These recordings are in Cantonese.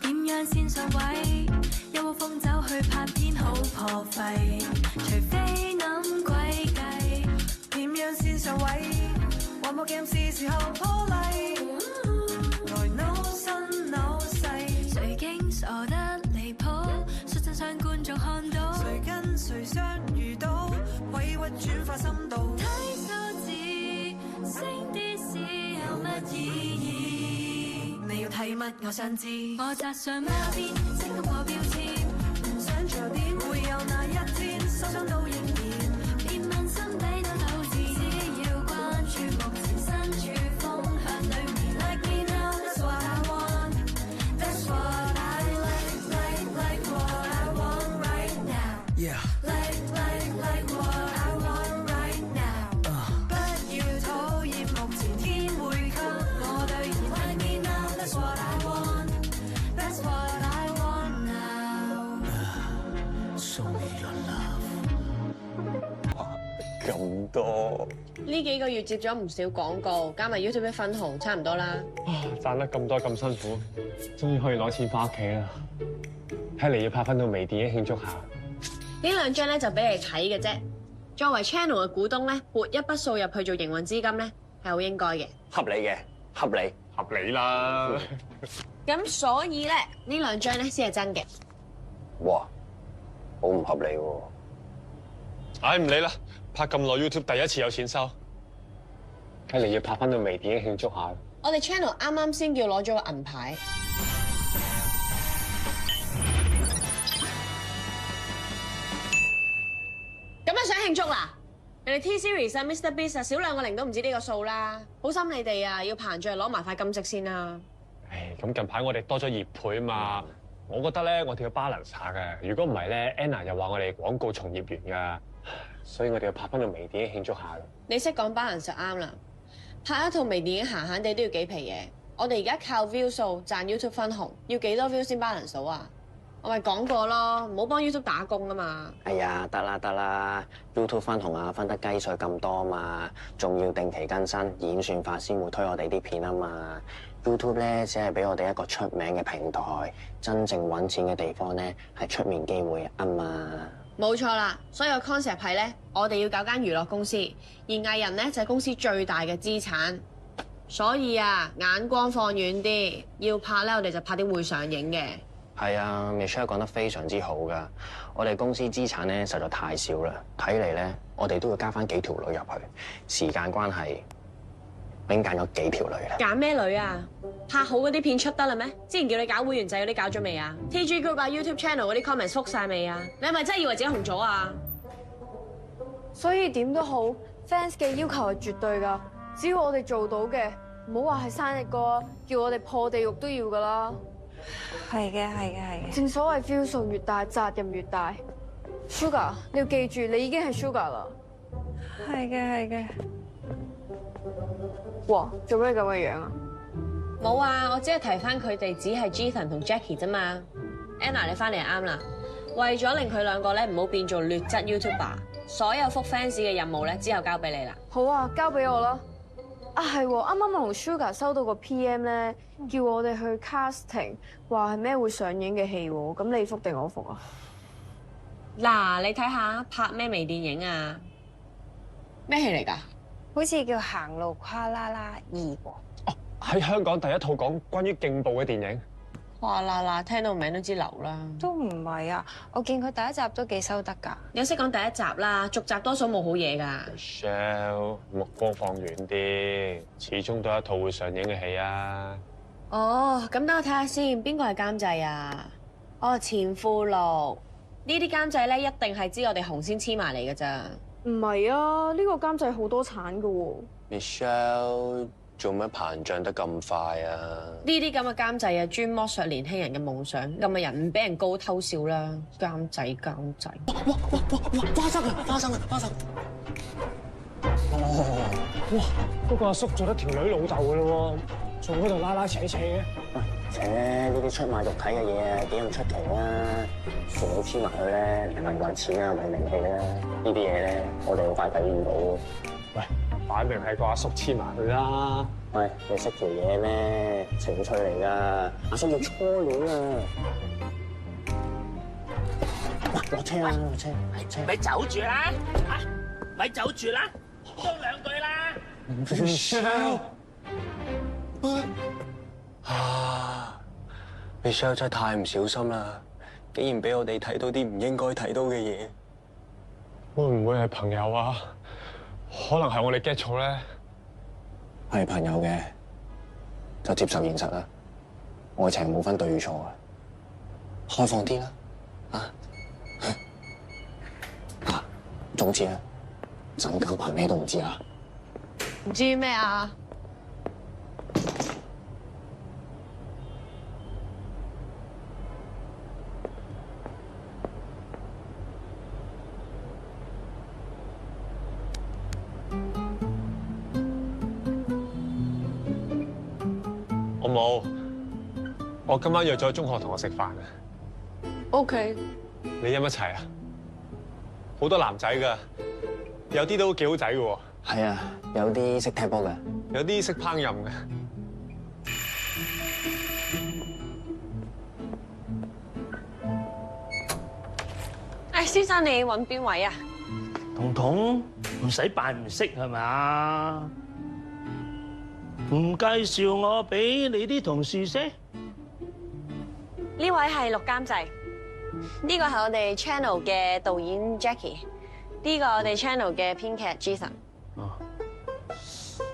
點樣先上位？有冇風走去拍片好破費？除非諗鬼計。點樣先上位？玩冇 game 是時候破例。來扭身扭勢，誰竟傻得離譜？率真相觀眾看到，誰跟誰相遇到？委屈轉化深度。睇數字，升啲事有乜意義？你要睇乜？我想知。我扎上孖邊，升高個標籤，唔想再點會有那一天，受傷都仍然。別問心底都鬥志，只要關注目前身處風向裏面。Like me now, that's what I want. That's what I like what I want right now. Yeah. Like what I want right now. 不要討厭目前天會給我兌現。Like me now, that's what I want. That's what I want now. Show me your love。哇，咁多！呢幾個月接咗唔少廣告，加埋 YouTube 分紅，差唔多啦。賺得咁多咁辛苦，終於可以攞錢翻屋企啦！睇嚟要拍翻套微電影慶祝下。呢兩張咧就俾你睇嘅啫。作為 channel 嘅股東咧，撥一筆數入去做營運資金咧，係好應該嘅。合理嘅，合理。合理啦。咁所以咧，呢兩張咧先係真嘅。哇，好唔合理喎！唉，唔理啦，拍咁耐 YouTube 第一次有錢收，睇嚟要拍翻套微電影慶祝下。我哋 channel 啱啱先叫攞咗個銀牌。咁啊想慶祝啦！人哋 T Series 啊 Mr Beast 啊少兩個零都唔知呢個數啦，好心你哋啊，要膨脹攞埋塊金色先啦。唉，咁近排我哋多咗業配啊嘛，我覺得咧我哋要 balance 下嘅。如果唔係咧 ，Anna 又話我哋廣告從業員㗎，所以我哋要拍翻套微電影慶祝下啦。你識講 balance 就啱啦，拍一套微電影閒閒地都要幾皮嘢。我哋而家靠 view 數賺 YouTube 分紅，要幾多 view 先 balance 到啊？我咪講過咯，唔好幫 YouTube 打工啊嘛。哎呀，得啦 ，YouTube 分紅啊，分得雞碎咁多嘛，仲要定期更新，演算法先會推我哋啲片啊嘛。YouTube 咧只係俾我哋一個出名嘅平台，真正揾錢嘅地方咧係出面機會啊嘛。冇錯啦，所以個 concept 係咧，我哋要搞間娛樂公司，而藝人咧就係公司最大嘅資產。所以啊，眼光放遠啲，要拍咧我哋就拍啲會上映嘅。係啊 ，Michelle 講得非常之好㗎。我哋公司資產咧實在太少啦，睇嚟咧我哋都要加翻幾條女入去。時間關係，已經揀咗幾條女啦。揀咩女啊？拍好嗰啲片出得啦咩？之前叫你搞會員制嗰啲搞咗未啊 ？TG Group 啊 YouTube Channel 嗰啲 comments 覆晒未啊？你係咪真係以為自己紅咗啊？所以點都好 ，fans 嘅要求係絕對㗎。只要我哋做到嘅，唔好話係生日歌，叫我哋破地獄都要㗎啦。係嘅。正所謂 view 數越大，責任越大。Sugar，你要記住，你已經係 Sugar 啦。係嘅。哇，做咩咁嘅樣啊？冇啊，我只係提翻佢哋只係 Jethan 同 Jackie 啫嘛。Anna 你翻嚟啱啦，為咗令佢兩個咧唔好變做劣質 YouTuber，所有覆 fans 嘅任務咧之後交俾你啦。好啊，交俾我啦。啊係，啱啱我同 Sugar 收到個 PM 咧，叫我哋去 casting，話係咩會上映嘅戲喎。咁你覆定我覆啊？嗱，你睇下拍咩微電影啊？咩戲嚟㗎？好似叫行路跨啦啦2喎。哦，喺香港第一套講關於競步嘅電影。哇啦啦，聽到名都知流啦。都唔係啊，我見佢第一集都幾收得㗎。有識講第一集啦，續集多數冇好嘢㗎。Michelle，目光放遠啲，始終都係一套會上映嘅戲啊。哦，咁等我睇下先，邊個係監製啊？哦，錢富祿。呢啲監製咧一定係知我哋紅先黐埋嚟㗎咋。唔係啊，呢個監製好多產㗎喎。Michelle 做咩膨脹得咁快啊？呢啲咁嘅監製啊，專剝削年輕人嘅夢想，咁嘅人唔俾人告偷笑啦。監製。花生！哦，哇！嗰個阿叔做得條女老豆㗎咯喎，仲喺度拉拉扯扯嘅。呢啲出賣肉體嘅嘢啊，幾咁出奇啊！父母黐埋佢咧，唔係為錢啊，為名氣啦。呢啲嘢咧，我哋好快體驗到。喂，擺明係個阿叔黐埋佢啦。喂，你識條嘢咩？情趣嚟㗎，阿叔要初戀啊！落車啦，落車，落車。咪走住啦，嚇！咪走住啦，多兩句啦。Michelle， Michelle 真係太唔小心啦，竟然俾我哋睇到啲唔應該睇到嘅嘢。會唔會係朋友啊？可能係我哋 get 錯咧。係朋友嘅，就接受現實啦。愛情冇分對與錯嘅，開放啲啦，總之啊，陣間憑咩都唔知啊。唔知咩啊？我冇，我今晚約咗中學同學食飯啊。OK，你飲一齊啊？好多男仔㗎，有啲都幾好仔㗎喎。係啊，有啲識踢波嘅，有啲識烹飪嘅。先生你揾邊位啊？彤彤唔使扮唔識係嘛？唔介紹我俾你啲同事識？呢位係陸監製，呢個係我哋 channel 嘅導演 Jackie，呢個我哋 channel 嘅編劇 Jason。哦，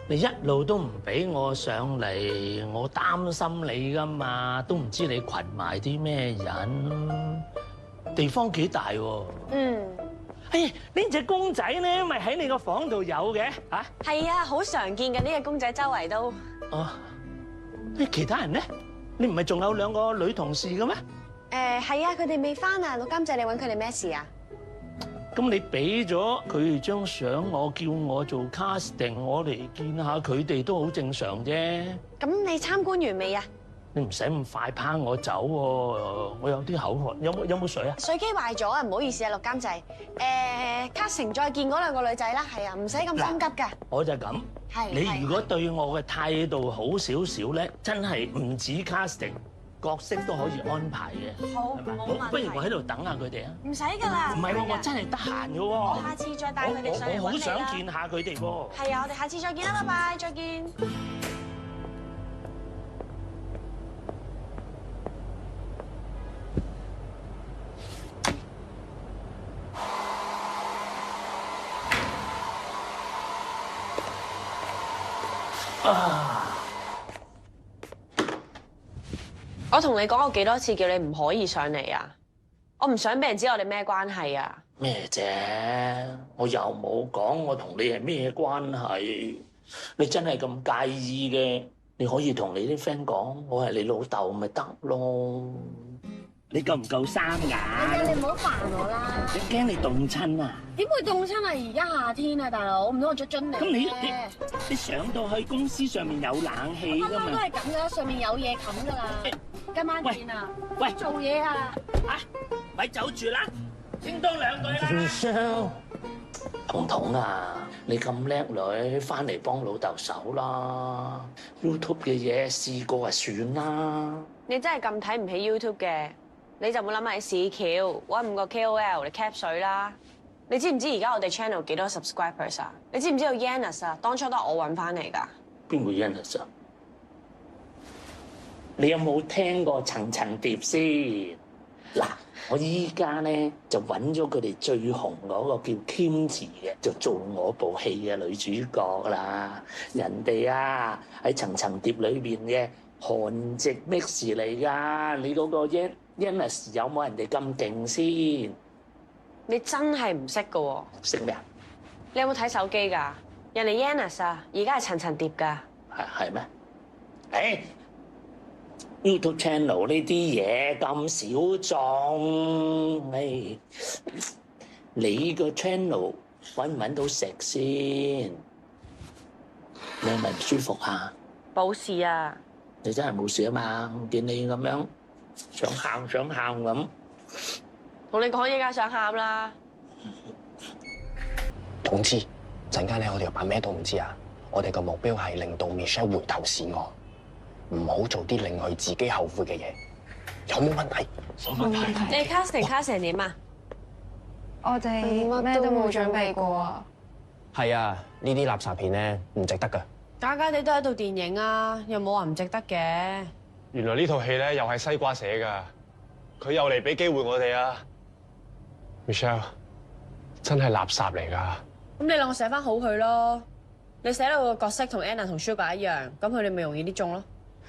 你一路都唔俾我上嚟，我擔心你噶嘛，都唔知你群埋啲咩人，地方幾大喎。嗯，哎呀，呢隻公仔咧，咪喺你個房度有嘅嚇？係啊，好常見嘅呢個公仔周圍都。哦，其他人咧？你唔係仲有兩個女同事嘅咩？係啊，佢哋未返啊，陸監製，你揾佢哋咩事啊？咁你俾咗佢哋張相，我叫我做 casting， 我嚟見下佢哋都好正常啫。咁你參觀完未啊？你唔使咁快拋我走喎，我有啲口渴，有冇水啊？水機壞咗啊，唔好意思啊，陸監製。casting 再見嗰兩個女仔啦，係啊，唔使咁心急㗎。我就咁。係。你如果對我嘅態度好少少咧，真係唔止 casting， 角色都可以安排嘅。好，係咪？冇問題。不如我喺度等下佢哋啊。唔使㗎啦。唔係喎，我真係得閒嘅喎。我下次再帶佢哋上嚟揾你啦。我好想見下佢哋喎。係啊，我哋下次再見啦，拜拜，再見。我同你講過幾多次叫你唔可以上嚟啊！我唔想俾人知我哋咩關係啊！咩啫？我又冇講我同你係咩關係。你真係咁介意嘅，你可以同你啲 friend 講，我係你老豆咪得咯。你夠唔夠生㗎？你唔好煩我啦！你驚你凍親啊？點會凍親啊？而家夏天啊，大佬，唔通我着樽嚟？咁你上到去公司上面有冷氣㗎都嘛？係咁噶，上面有嘢冚㗎啦。今晚見啊！喂，做嘢啊！咪走住啦，傾多兩句啦。彤彤啊，你咁叻女，翻嚟幫老豆手啦。YouTube 嘅嘢試過就算啦。你真係咁睇唔起 YouTube 嘅，你就冇諗喺市橋揾5個 KOL 嚟 cap 水啦。你知唔知而家我哋 channel 幾多 subscribers 啊？你知唔知道 Yannis 啊？當初都係我揾翻嚟㗎。邊個 Yannis 啊？你有冇聽過層層疊先？嗱，我依家咧就揾咗佢哋最紅嗰個叫 Kimchi 嘅，就做我部戲嘅女主角啦。人哋啊喺層層疊裏邊嘅韓籍 mix 嚟㗎，你嗰個 Yannis 有冇人哋咁勁先？你真係唔識㗎喎！識咩啊？你有冇睇手機㗎？人哋 Yannis 啊，而家係層層疊㗎。係咩？YouTube channel 呢啲嘢咁小眾，你個 channel 揾唔揾到食先？你係咪唔舒服啊？冇事啊！你真係冇事啊嘛？見你咁樣想喊咁，同你講嘢梗係想喊啦。總之陣間咧，我哋要扮咩都唔知啊！我哋個目標係令到 Michelle 回頭是岸，唔好做啲令佢自己後悔嘅嘢。有冇問題？冇問題。你 casting 點啊？我哋咩都冇準備過啊！係啊，呢啲垃圾片咧唔值得㗎。假假地都係一套電影啊，又冇話唔值得嘅。原來呢套戲咧又係西瓜寫㗎，佢又嚟俾機會我哋啊 ！Michelle 真係垃圾嚟㗎。咁你兩個寫翻好佢咯。你寫到個角色同 Anna 同 Sugar 一樣，咁佢哋咪容易啲中咯。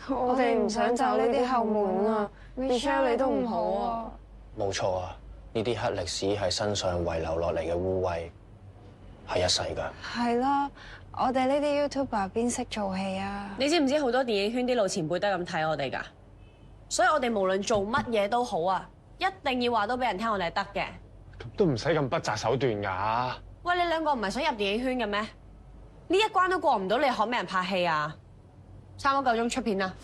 我哋唔想走呢啲後門啊 ，Michelle 你都唔好啊。冇錯啊，呢啲黑歷史係身上遺留落嚟嘅污穢，係一世㗎。係啦，我哋呢啲 YouTuber 邊識做戲啊？你知唔知好多電影圈啲老前輩都係咁睇我哋㗎？所以我哋無論做乜嘢都好啊，一定要話到俾人聽我哋係得嘅。咁都唔使咁不擇手段㗎。喂，你兩個唔係想入電影圈嘅咩？呢一關都過唔到，你學咩人拍戲啊？差唔多夠鐘出片啦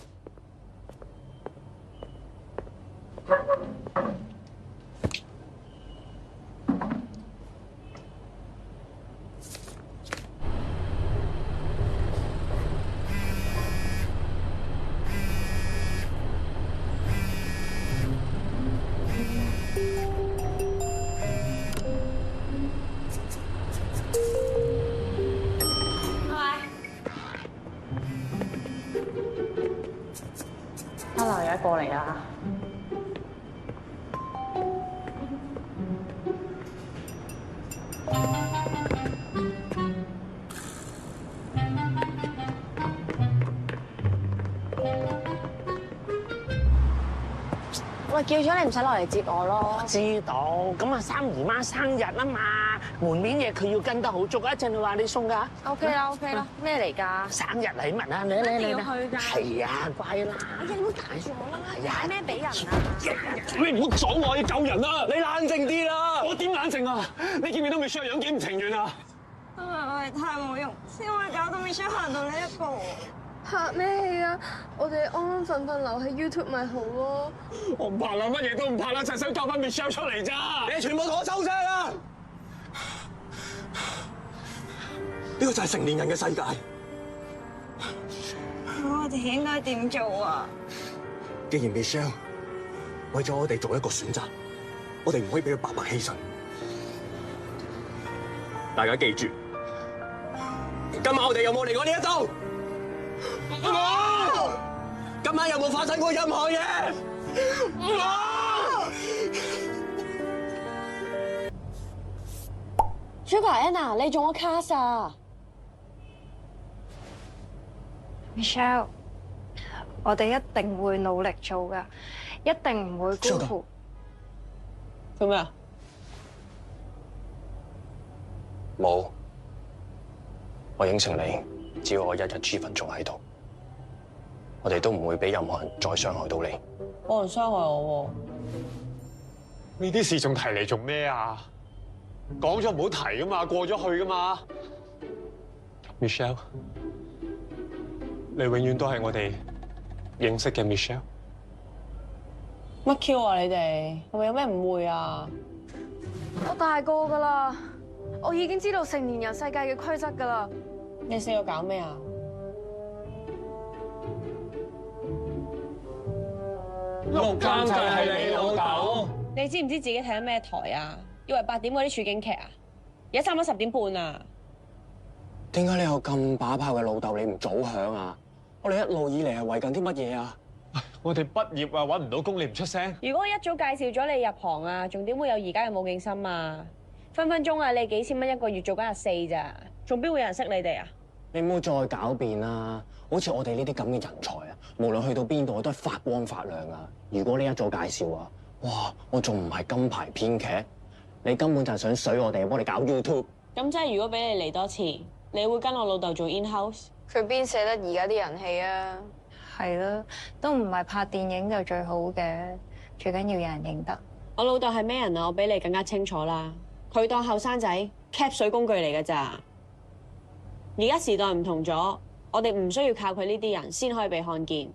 ！Hello， 有一過嚟啊！喂，叫咗你唔使落嚟接我咯。知道，咁啊三姨媽生日啊嘛，門面嘢佢要跟得好足，一陣你話你送㗎。OK 啦，OK 啦，咩嚟㗎？生日禮物啊，你一定要去㗎。係啊，乖啦。哎呀，你唔好帶住我啦！係啊買咩俾人啊？你唔好阻我，要救人啊！你冷靜啲啦！我點冷靜啊？你見唔見到 Michelle 樣幾唔情願啊？我哋太冇用，先會搞到 Michelle 行到呢一步。拍咩戲啊？我哋安安分分留喺 YouTube 咪好咯。我唔怕啦，乜嘢都唔怕啦，就係想救翻 Michelle 出嚟咋！你哋全部同我收聲啦！呢個就係成年人嘅世界。我哋應該點做啊？既然 Michelle 為咗我哋做一個選擇，我哋唔可以俾佢白白犧牲。大家記住，今晚我哋有冇嚟過呢一度？冇！今晚有冇發生過任何嘢？冇！Sugar Anna，你中咗 cast 啊 Michelle， 我哋一定會努力做㗎，一定唔會辜負。做咩啊？冇，我應承你，只要我一日 G 份仲喺度，我哋都唔會俾任何人再傷害到你。冇人傷害我喎。呢啲事仲提嚟做咩啊？講咗唔好提噶嘛，過咗去噶嘛。Michelle， 你永遠都係我哋認識嘅 Michelle。乜 Q 啊？你哋係咪有咩誤會啊？我大個㗎啦，我已經知道成年人世界嘅規則㗎啦。你四個搞咩啊？陸監就係你老豆。你知唔知自己睇緊咩台啊？以為8點嗰啲處境劇啊？而家差唔多10點半啊！點解你有咁把炮嘅老豆，你唔早響啊？我哋一路以嚟係為緊啲乜嘢啊？我哋畢業啊，揾唔到工，你唔出聲？如果我一早介紹咗你入行啊，仲點會有而家嘅冇勁心啊？分分鐘啊，你幾千蚊一個月做緊4咋，仲邊會有人識你哋啊？你唔好再狡辯啦！好似我哋呢啲咁嘅人才啊，無論去到邊度都係發光發亮啊！如果你一早介紹啊，哇！我仲唔係金牌編劇？你根本就係想水我哋，幫你搞 YouTube。咁即係如果俾你嚟多次，你會跟我老豆做 in house？佢邊捨得而家啲人氣啊？係啦，都唔係拍電影就最好嘅，最緊要有人認得。我老豆係咩人啊？我比你更加清楚啦。佢當後生仔 cap 水工具嚟㗎咋。而家時代唔同咗，我哋唔需要靠佢呢啲人先可以被看見。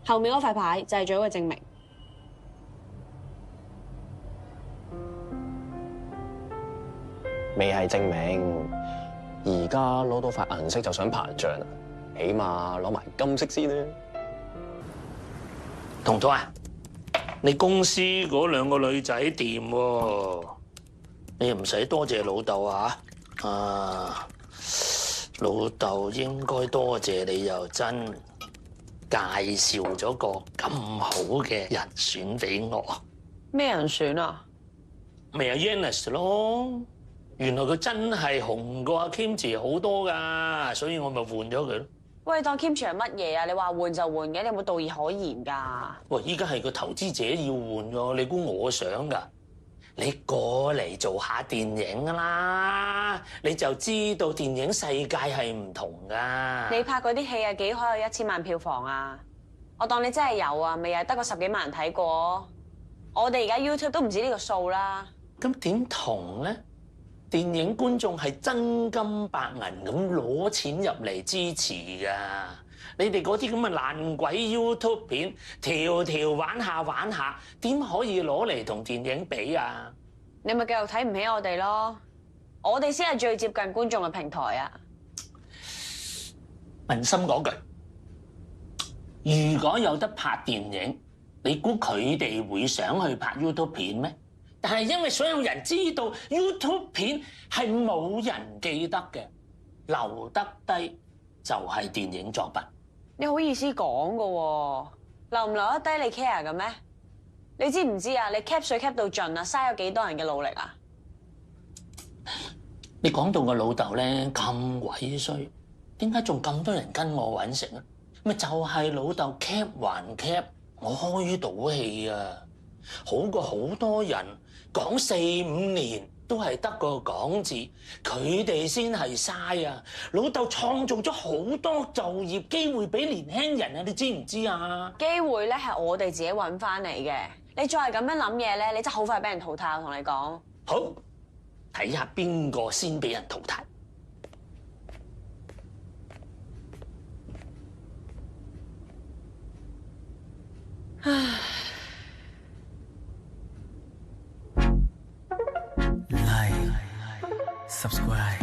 後面嗰塊牌就係最好嘅證明。未係證明，而家攞到塊銀色就想膨脹啦，起碼攞埋金色先啦。彤彤啊，你公司嗰兩個女仔掂喎，你又唔使多謝老豆啊！老豆應該多謝你又真，介紹咗個咁好嘅人選俾我。咩人選啊？咪有 Yannis 咯，原來佢真係紅過阿 Kimchi 好多㗎，所以我咪換咗佢咯。喂，當 Kimchi 係乜嘢啊？你話換就換嘅，你有冇道義可言㗎？喂，依家係個投資者要換㗎，你估我想㗎？你過嚟做下電影啦，你就知道電影世界係唔同㗎。你拍嗰啲戲啊，幾可有1000萬票房啊？我當你真係有啊，咪又得個10幾萬人睇過。我哋而家 YouTube 都唔止呢個數啦。咁點同咧？電影觀眾係真金白銀咁攞錢入嚟支持㗎。你哋嗰啲咁嘅爛鬼 YouTube 片，條條玩下，點可以攞嚟同電影比啊？你咪繼續睇唔起我哋咯。我哋先係最接近觀眾嘅平台啊！問心嗰句，如果有得拍電影，你估佢哋會想去拍 YouTube 片咩？但係因為所有人知道 YouTube 片係冇人記得嘅，留得低就係電影作品。你好意思講㗎喎？留唔留得低你 care 嘅咩？你知唔知啊？你 cap 水 cap 到盡啊，嘥咗幾多人嘅努力啊！你講到個老豆咧咁鬼衰，點解仲咁多人跟我揾食啊？咪就係老豆 cap 還 cap，我開到氣啊！好過好多人講4、5年都係得個講字，佢哋先係嘥啊！老豆創造咗好多就業機會俾年輕人啊！你知唔知啊？機會咧係我哋自己揾翻嚟嘅。你再係咁樣諗嘢咧，你真係好快俾人淘汰。我同你講，好，睇下邊個先俾人淘汰。唉。Like, subscribe.